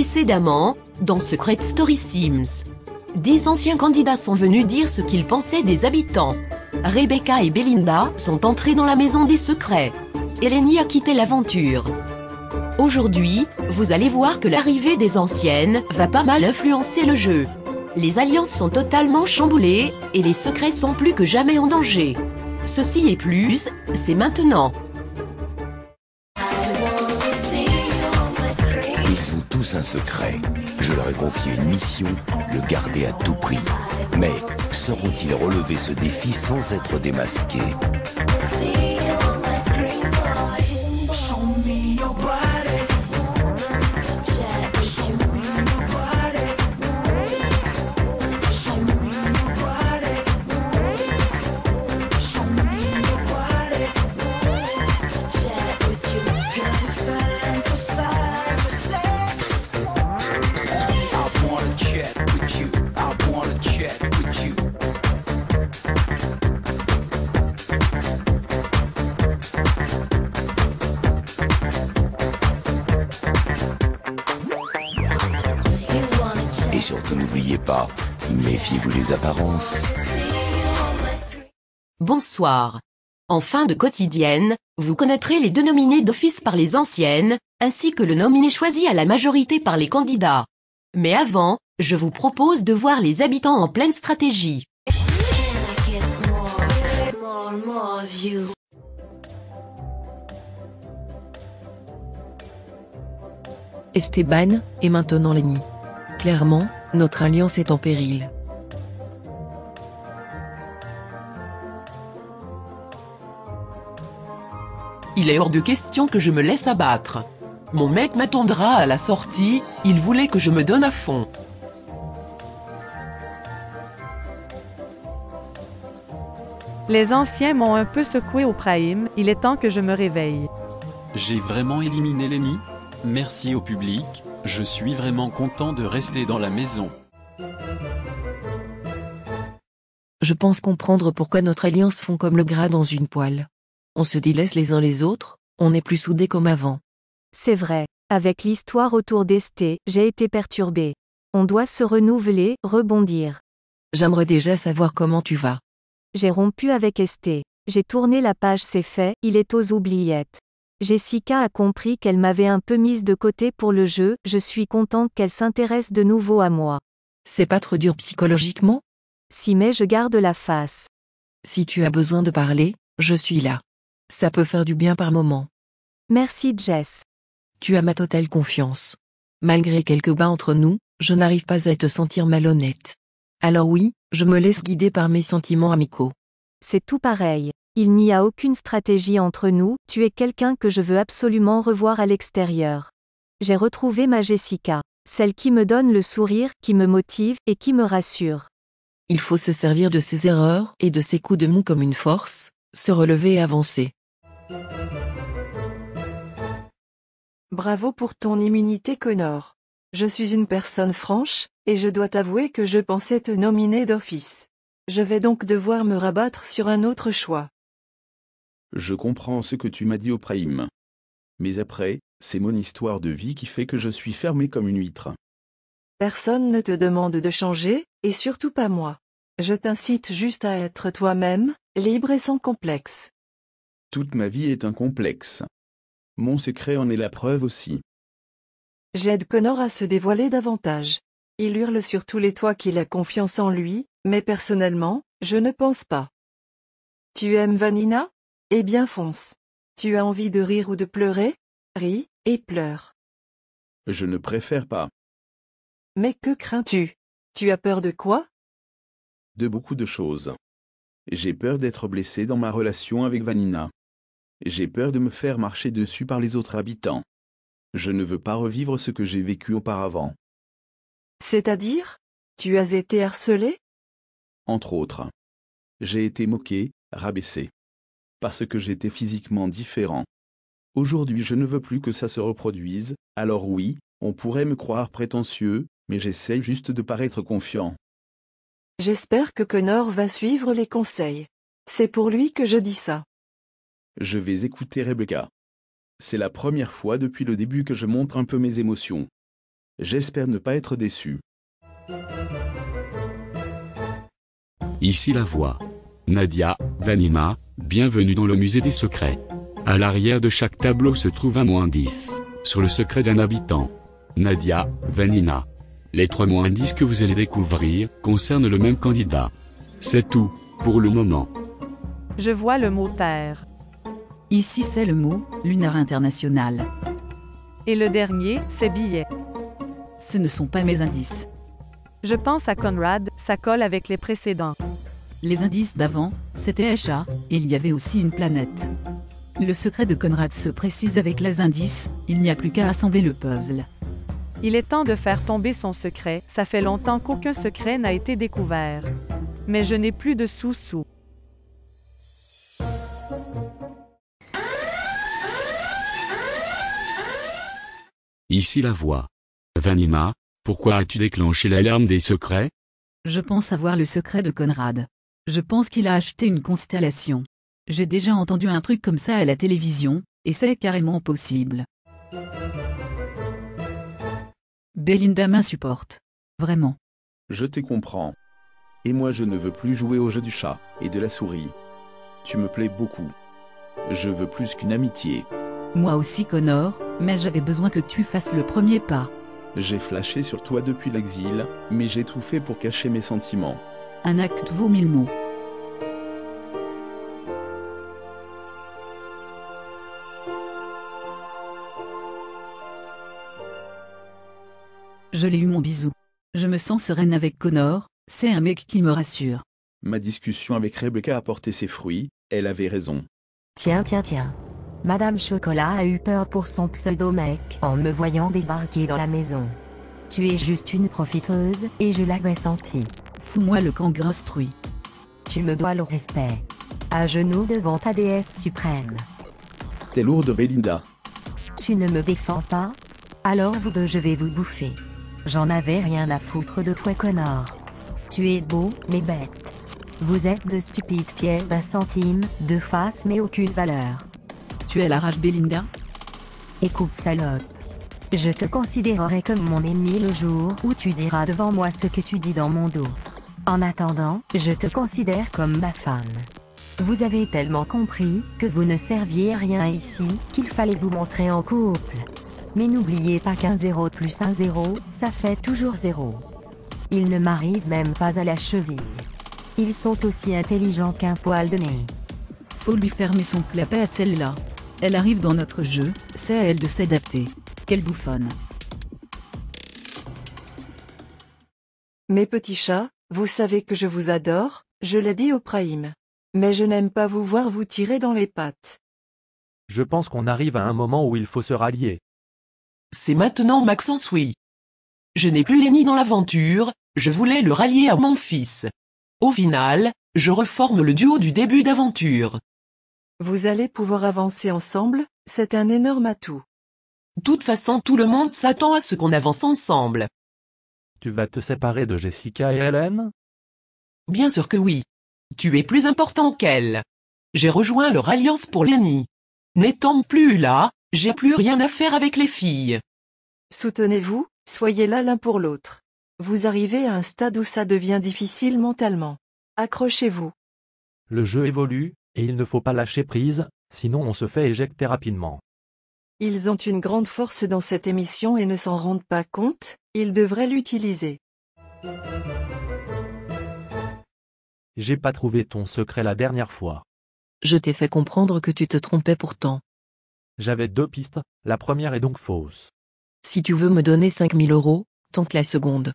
Précédemment, dans Secret Story Sims. 10 anciens candidats sont venus dire ce qu'ils pensaient des habitants. Rebecca et Belinda sont entrés dans la maison des secrets. Eleni a quitté l'aventure. Aujourd'hui, vous allez voir que l'arrivée des anciennes va pas mal influencer le jeu. Les alliances sont totalement chamboulées, et les secrets sont plus que jamais en danger. Ceci et plus, c'est maintenant. Ils ont tous un secret. Je leur ai confié une mission, le garder à tout prix. Mais sauront-ils relever ce défi sans être démasqués? Et surtout n'oubliez pas, méfiez-vous des apparences. Bonsoir. En fin de quotidienne, vous connaîtrez les deux nominés d'office par les anciennes, ainsi que le nominé choisi à la majorité par les candidats. Mais avant, je vous propose de voir les habitants en pleine stratégie. Esteban, et maintenant Lenny. Clairement, notre alliance est en péril. Il est hors de question que je me laisse abattre. Mon mec m'attendra à la sortie, il voulait que je me donne à fond. Les anciens m'ont un peu secoué au prime, il est temps que je me réveille. J'ai vraiment éliminé Lenny? Merci au public, je suis vraiment content de rester dans la maison. Je pense comprendre pourquoi notre alliance fond comme le gras dans une poêle. On se délaisse les uns les autres, on n'est plus soudés comme avant. C'est vrai, avec l'histoire autour d'Esté, j'ai été perturbée. On doit se renouveler, rebondir. J'aimerais déjà savoir comment tu vas. J'ai rompu avec Esté. J'ai tourné la page, c'est fait, il est aux oubliettes. Jessica a compris qu'elle m'avait un peu mise de côté pour le jeu, je suis contente qu'elle s'intéresse de nouveau à moi. C'est pas trop dur psychologiquement? Si mais je garde la face. Si tu as besoin de parler, je suis là. Ça peut faire du bien par moment. Merci Jess. Tu as ma totale confiance. Malgré quelques bas entre nous, je n'arrive pas à te sentir malhonnête. Alors oui, je me laisse guider par mes sentiments amicaux. C'est tout pareil. Il n'y a aucune stratégie entre nous, tu es quelqu'un que je veux absolument revoir à l'extérieur. J'ai retrouvé ma Jessica. Celle qui me donne le sourire, qui me motive, et qui me rassure. Il faut se servir de ses erreurs et de ses coups de mou comme une force, se relever et avancer. Bravo pour ton immunité Connor. Je suis une personne franche, et je dois t'avouer que je pensais te nominer d'office. Je vais donc devoir me rabattre sur un autre choix. Je comprends ce que tu m'as dit au prime. Mais après, c'est mon histoire de vie qui fait que je suis fermé comme une huître. Personne ne te demande de changer, et surtout pas moi. Je t'incite juste à être toi-même, libre et sans complexe. Toute ma vie est un complexe. Mon secret en est la preuve aussi. J'aide Connor à se dévoiler davantage. Il hurle sur tous les toits qu'il a confiance en lui, mais personnellement, je ne pense pas. Tu aimes Vanina? Eh bien fonce. Tu as envie de rire ou de pleurer? Ris, et pleure. Je ne préfère pas. Mais que crains-tu? Tu as peur de quoi? De beaucoup de choses. J'ai peur d'être blessé dans ma relation avec Vanina. J'ai peur de me faire marcher dessus par les autres habitants. Je ne veux pas revivre ce que j'ai vécu auparavant. C'est-à-dire? Tu as été harcelé? Entre autres. J'ai été moqué, rabaissé. Parce que j'étais physiquement différent. Aujourd'hui je ne veux plus que ça se reproduise, alors oui, on pourrait me croire prétentieux, mais j'essaye juste de paraître confiant. J'espère que Connor va suivre les conseils. C'est pour lui que je dis ça. Je vais écouter Rebecca. C'est la première fois depuis le début que je montre un peu mes émotions. J'espère ne pas être déçu. Ici la voix. Nadia, Vanina, bienvenue dans le musée des secrets. À l'arrière de chaque tableau se trouve un -10, sur le secret d'un habitant. Nadia, Vanina. Les 3 -10 que vous allez découvrir concernent le même candidat. C'est tout, pour le moment. Je vois le mot terre. Ici c'est le mot lunaire international. Et le dernier, c'est billet. Ce ne sont pas mes indices. Je pense à Conrad, ça colle avec les précédents. Les indices d'avant, c'était Esha, et il y avait aussi une planète. Le secret de Conrad se précise avec les indices, il n'y a plus qu'à assembler le puzzle. Il est temps de faire tomber son secret, ça fait longtemps qu'aucun secret n'a été découvert. Mais je n'ai plus de sous-sous. Ici la voix. Vanina, pourquoi as-tu déclenché l'alarme des secrets? Je pense avoir le secret de Conrad. Je pense qu'il a acheté une constellation. J'ai déjà entendu un truc comme ça à la télévision, et c'est carrément possible. Belinda m'insupporte. Vraiment. Je te comprends. Et moi je ne veux plus jouer au jeu du chat et de la souris. Tu me plais beaucoup. Je veux plus qu'une amitié. Moi aussi Connor, mais j'avais besoin que tu fasses le premier pas. J'ai flashé sur toi depuis l'exil, mais j'ai tout fait pour cacher mes sentiments. Un acte vaut 1000 mots. Je l'ai eu mon bisou. Je me sens sereine avec Connor, c'est un mec qui me rassure. Ma discussion avec Rebecca a porté ses fruits, elle avait raison. Tiens. Madame Chocolat a eu peur pour son pseudo-mec en me voyant débarquer dans la maison. Tu es juste une profiteuse, et je l'avais senti. Fous-moi le camp grostruit. Tu me dois le respect. À genoux devant ta déesse suprême. T'es lourde Belinda. Tu ne me défends pas? Alors vous deux je vais vous bouffer. J'en avais rien à foutre de toi Connor. Tu es beau, mais bête. Vous êtes de stupides pièces d'un centime, de face mais aucune valeur. Tu es la rage Belinda? Écoute salope. Je te considérerai comme mon ennemi le jour où tu diras devant moi ce que tu dis dans mon dos. En attendant, je te considère comme ma femme. Vous avez tellement compris que vous ne serviez à rien ici, qu'il fallait vous montrer en couple. Mais n'oubliez pas qu'un 0 plus un 0, ça fait toujours 0. Il ne m'arrive même pas à la cheville. Ils sont aussi intelligents qu'un poil de nez. Faut lui fermer son clapet à celle-là. Elle arrive dans notre jeu, c'est à elle de s'adapter. Quelle bouffonne. Mes petits chats, vous savez que je vous adore, je l'ai dit au Prime. Mais je n'aime pas vous voir vous tirer dans les pattes. Je pense qu'on arrive à un moment où il faut se rallier. C'est maintenant Maxence oui. Je n'ai plus Lenny dans l'aventure, je voulais le rallier à mon fils. Au final, je reforme le duo du début d'aventure. Vous allez pouvoir avancer ensemble, c'est un énorme atout. De toute façon tout le monde s'attend à ce qu'on avance ensemble. Tu vas te séparer de Jessica et Hélène? Bien sûr que oui. Tu es plus important qu'elle. J'ai rejoint leur alliance pour Lenny. N'étant plus là, j'ai plus rien à faire avec les filles. Soutenez-vous, soyez là l'un pour l'autre. Vous arrivez à un stade où ça devient difficile mentalement. Accrochez-vous. Le jeu évolue, et il ne faut pas lâcher prise, sinon on se fait éjecter rapidement. Ils ont une grande force dans cette émission et ne s'en rendent pas compte, ils devraient l'utiliser. J'ai pas trouvé ton secret la dernière fois. Je t'ai fait comprendre que tu te trompais pourtant. J'avais 2 pistes, la première est donc fausse. Si tu veux me donner 5000 €, tente la seconde.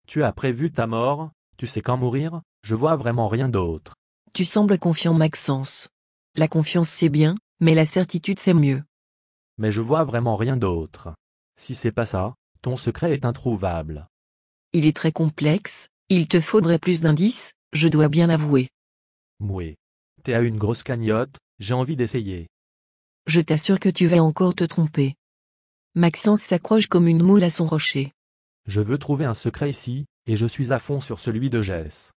Tu as prévu ta mort, tu sais quand mourir, je vois vraiment rien d'autre. Tu sembles confiant Maxence. La confiance c'est bien, mais la certitude c'est mieux. Mais je vois vraiment rien d'autre. Si c'est pas ça, ton secret est introuvable. Il est très complexe, il te faudrait plus d'indices, je dois bien avouer. Mouais. T'es à une grosse cagnotte, j'ai envie d'essayer. Je t'assure que tu vas encore te tromper. Maxence s'accroche comme une moule à son rocher. Je veux trouver un secret ici, et je suis à fond sur celui de Jess.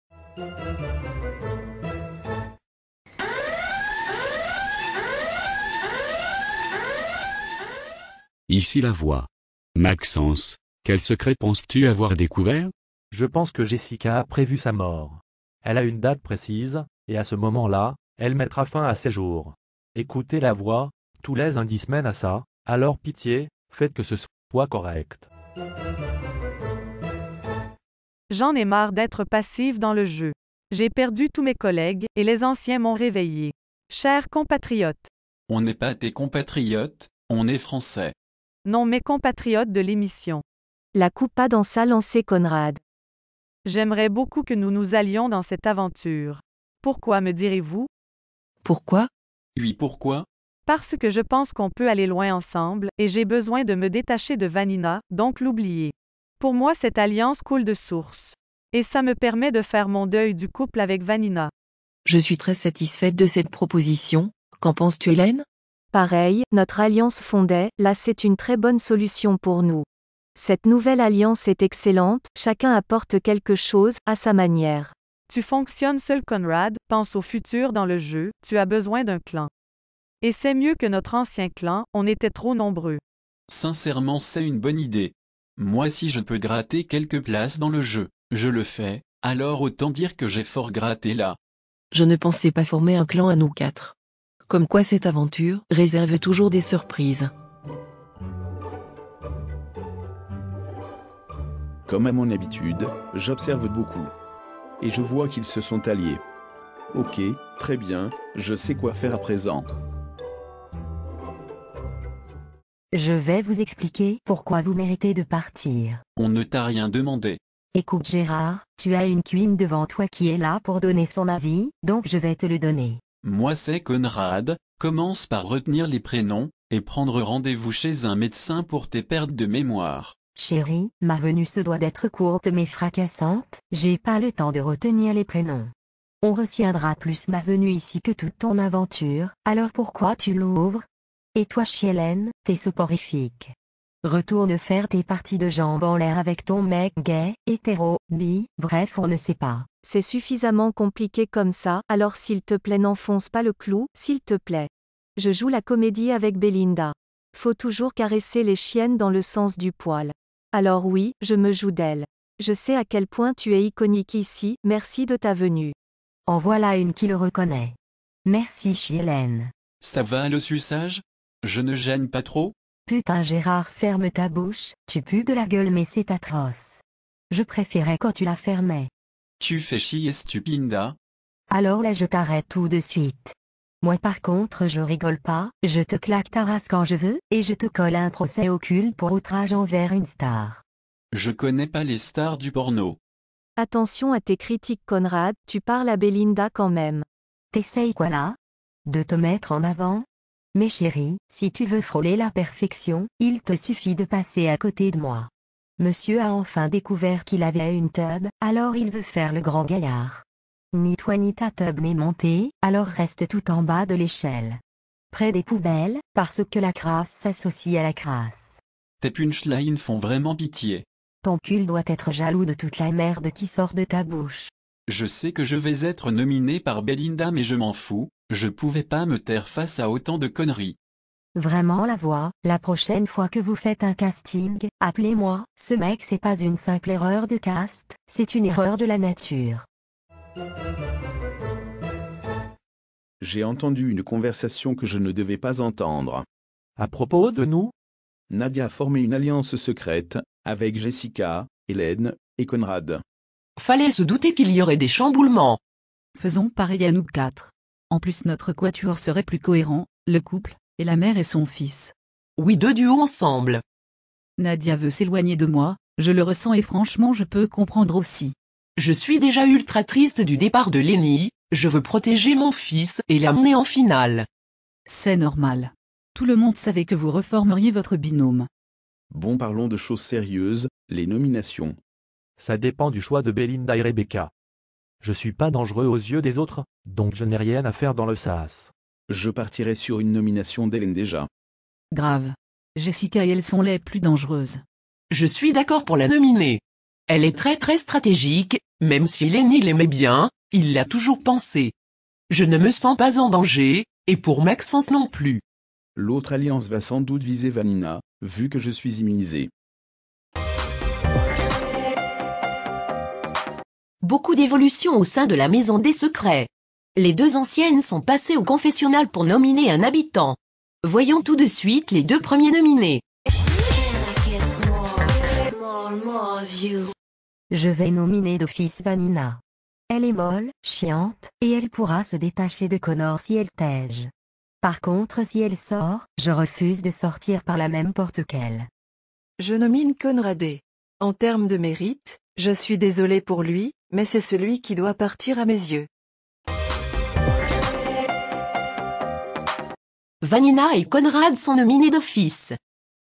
Ici la voix. Maxence, Quel secret penses-tu avoir découvert? Je pense que Jessica a prévu sa mort. Elle a une date précise, et à ce moment-là, elle mettra fin à ses jours. Écoutez la voix, tous les indices mènent à ça, alors pitié, faites que ce soit correct. J'en ai marre d'être passive dans le jeu. J'ai perdu tous mes collègues, et les anciens m'ont réveillé. Chers compatriotes. On n'est pas tes compatriotes, on est français. Non, mes compatriotes de l'émission. La coupa dans sa lancée Conrad. J'aimerais beaucoup que nous nous allions dans cette aventure. Pourquoi me direz-vous? Pourquoi? Oui, pourquoi? Parce que je pense qu'on peut aller loin ensemble, et j'ai besoin de me détacher de Vanina, donc l'oublier. Pour moi, cette alliance coule de source. Et ça me permet de faire mon deuil du couple avec Vanina. Je suis très satisfaite de cette proposition. Qu'en penses-tu, Hélène? Pareil, notre alliance fondait, là c'est une très bonne solution pour nous. Cette nouvelle alliance est excellente, chacun apporte quelque chose, à sa manière. Tu fonctionnes seul, Conrad, pense au futur dans le jeu, tu as besoin d'un clan. Et c'est mieux que notre ancien clan, on était trop nombreux. Sincèrement, c'est une bonne idée. Moi, si je peux gratter quelques places dans le jeu, je le fais, alors autant dire que j'ai fort gratté là. Je ne pensais pas former un clan à nous quatre. Comme quoi cette aventure réserve toujours des surprises. Comme à mon habitude, j'observe beaucoup. Et je vois qu'ils se sont alliés. Ok, très bien, je sais quoi faire à présent. Je vais vous expliquer pourquoi vous méritez de partir. On ne t'a rien demandé. Écoute Gérard, tu as une queen devant toi qui est là pour donner son avis, donc je vais te le donner. Moi c'est Conrad, commence par retenir les prénoms, et prendre rendez-vous chez un médecin pour tes pertes de mémoire. Chérie, ma venue se doit d'être courte mais fracassante, j'ai pas le temps de retenir les prénoms. On retiendra plus ma venue ici que toute ton aventure, alors pourquoi tu l'ouvres? Et toi Chiélène, t'es soporifique. Retourne faire tes parties de jambes en l'air avec ton mec gay, hétéro, bi, bref on ne sait pas. C'est suffisamment compliqué comme ça, alors s'il te plaît n'enfonce pas le clou, s'il te plaît. Je joue la comédie avec Belinda. Faut toujours caresser les chiennes dans le sens du poil. Alors oui, je me joue d'elle. Je sais à quel point tu es iconique ici, merci de ta venue. En voilà une qui le reconnaît. Merci Chiélène. Ça va le suçage? Je ne gêne pas trop? Putain Gérard, ferme ta bouche, tu pues de la gueule mais c'est atroce. Je préférais quand tu la fermais. Tu fais chier Stupinda. Alors là je t'arrête tout de suite. Moi par contre je rigole pas, je te claque ta race quand je veux, et je te colle un procès au cul pour outrage envers une star. Je connais pas les stars du porno. Attention à tes critiques Conrad, tu parles à Belinda quand même. T'essayes quoi là? De te mettre en avant? Mais chérie, si tu veux frôler la perfection, il te suffit de passer à côté de moi. Monsieur a enfin découvert qu'il avait une tub, alors il veut faire le grand gaillard. Ni toi ni ta tub n'est montée, alors reste tout en bas de l'échelle. Près des poubelles, parce que la crasse s'associe à la crasse. Tes punchlines font vraiment pitié. Ton cul doit être jaloux de toute la merde qui sort de ta bouche. Je sais que je vais être nominé par Belinda mais je m'en fous, je pouvais pas me taire face à autant de conneries. Vraiment la voix, la prochaine fois que vous faites un casting, appelez-moi, ce mec c'est pas une simple erreur de cast, c'est une erreur de la nature. J'ai entendu une conversation que je ne devais pas entendre. À propos de nous? Nadia a formé une alliance secrète, avec Jessica, Hélène et Conrad. Fallait se douter qu'il y aurait des chamboulements. Faisons pareil à nous quatre. En plus notre quatuor serait plus cohérent, le couple, et la mère et son fils. Oui, deux duos ensemble. Nadia veut s'éloigner de moi, je le ressens et franchement je peux comprendre aussi. Je suis déjà ultra triste du départ de Lenny, je veux protéger mon fils et l'amener en finale. C'est normal. Tout le monde savait que vous reformeriez votre binôme. Bon, parlons de choses sérieuses, les nominations. Ça dépend du choix de Belinda et Rebecca. Je suis pas dangereux aux yeux des autres, donc je n'ai rien à faire dans le sas. Je partirai sur une nomination d'Hélène déjà. Grave. Jessica et elle sont les plus dangereuses. Je suis d'accord pour la nominer. Elle est très stratégique, même si Lenny l'aimait bien, il l'a toujours pensé. Je ne me sens pas en danger, et pour Maxence non plus. L'autre alliance va sans doute viser Vanina, vu que je suis immunisé. Beaucoup d'évolutions au sein de la maison des secrets. Les deux anciennes sont passées au confessionnal pour nominer un habitant. Voyons tout de suite les deux premiers nominés. Je vais nominer d'office Vanina. Elle est molle, chiante, et elle pourra se détacher de Connor si elle tège. Par contre, si elle sort, je refuse de sortir par la même porte qu'elle. Je nomine Conradé. En termes de mérite, je suis désolé pour lui, mais c'est celui qui doit partir à mes yeux. Vanina et Conrad sont nominés d'office.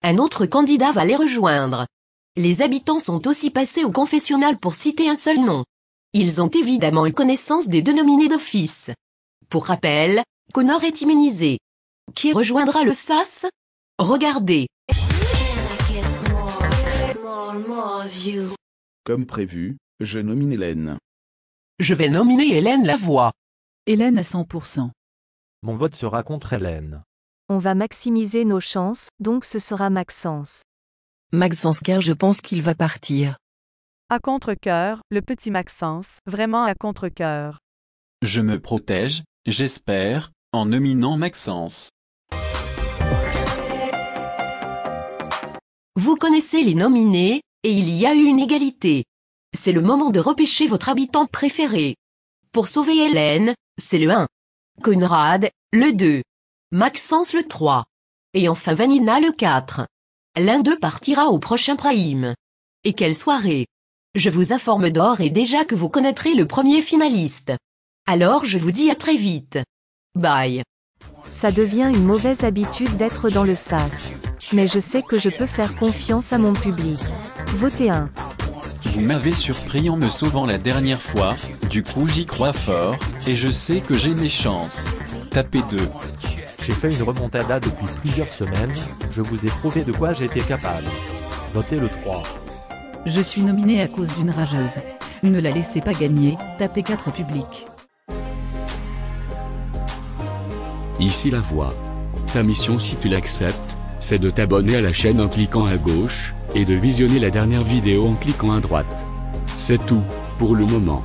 Un autre candidat va les rejoindre. Les habitants sont aussi passés au confessionnal pour citer un seul nom. Ils ont évidemment eu connaissance des deux nominés d'office. Pour rappel, Connor est immunisé. Qui rejoindra le SAS? Regardez. Comme prévu, je nomine Hélène. Je vais nominer Hélène Lavoie. Hélène à 100%. Mon vote sera contre Hélène. On va maximiser nos chances, donc ce sera Maxence. Maxence car je pense qu'il va partir. À contre-cœur, le petit Maxence, vraiment à contre-cœur. Je me protège, j'espère, en nominant Maxence. Vous connaissez les nominés, et il y a eu une égalité. C'est le moment de repêcher votre habitant préféré. Pour sauver Hélène, c'est le 1. Conrad, le 2. Maxence le 3. Et enfin Vanina le 4. L'un d'eux partira au prochain prime. Et quelle soirée! Je vous informe d'ores et déjà que vous connaîtrez le premier finaliste. Alors je vous dis à très vite. Bye. Ça devient une mauvaise habitude d'être dans le SAS. Mais je sais que je peux faire confiance à mon public. Votez 1. Vous m'avez surpris en me sauvant la dernière fois, du coup j'y crois fort, et je sais que j'ai mes chances. Tapez 2. J'ai fait une remontada depuis plusieurs semaines, je vous ai prouvé de quoi j'étais capable. Votez le 3. Je suis nominée à cause d'une rageuse. Ne la laissez pas gagner, tapez 4 public. Ici la voix. Ta mission si tu l'acceptes, c'est de t'abonner à la chaîne en cliquant à gauche, et de visionner la dernière vidéo en cliquant à droite. C'est tout, pour le moment.